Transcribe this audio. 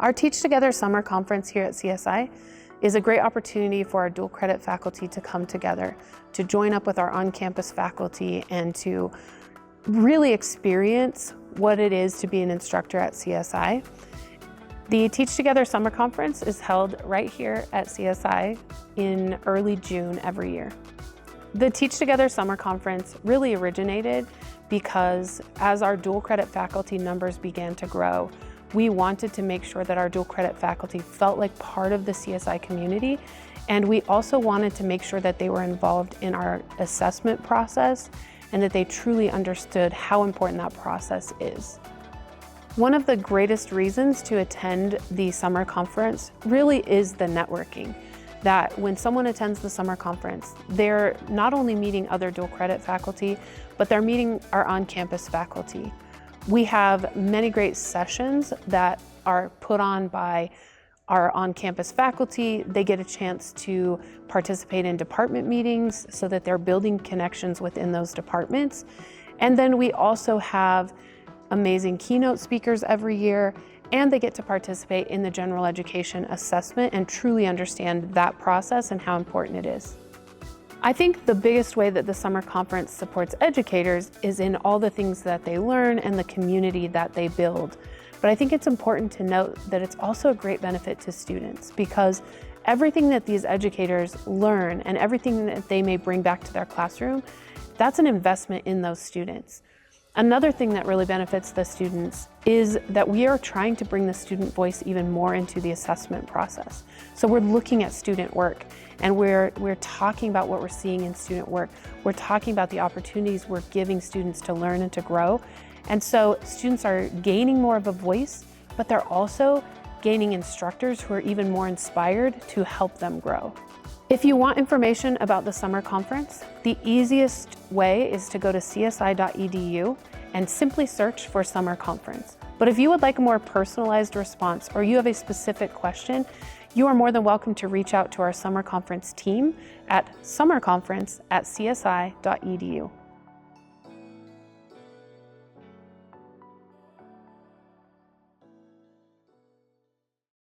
Our Teach Together Summer Conference here at CSI is a great opportunity for our dual credit faculty to come together, to join up with our on-campus faculty and to really experience what it is to be an instructor at CSI. The Teach Together Summer Conference is held right here at CSI in early June every year. The Teach Together Summer Conference really originated because as our dual credit faculty numbers began to grow, we wanted to make sure that our dual credit faculty felt like part of the CSI community, and we also wanted to make sure that they were involved in our assessment process and that they truly understood how important that process is. One of the greatest reasons to attend the summer conference really is the networking. That when someone attends the summer conference, they're not only meeting other dual credit faculty, but they're meeting our on-campus faculty. We have many great sessions that are put on by our on-campus faculty. They get a chance to participate in department meetings so that they're building connections within those departments. And then we also have amazing keynote speakers every year, and they get to participate in the general education assessment and truly understand that process and how important it is. I think the biggest way that the summer conference supports educators is in all the things that they learn and the community that they build. But I think it's important to note that it's also a great benefit to students, because everything that these educators learn and everything that they may bring back to their classroom, that's an investment in those students. Another thing that really benefits the students is that we are trying to bring the student voice even more into the assessment process. So we're looking at student work, and we're talking about what we're seeing in student work. We're talking about the opportunities we're giving students to learn and to grow. And so students are gaining more of a voice, but they're also gaining instructors who are even more inspired to help them grow. If you want information about the summer conference, the easiest way is to go to csi.edu and simply search for summer conference. But if you would like a more personalized response or you have a specific question, you are more than welcome to reach out to our summer conference team at summerconference@csi.edu.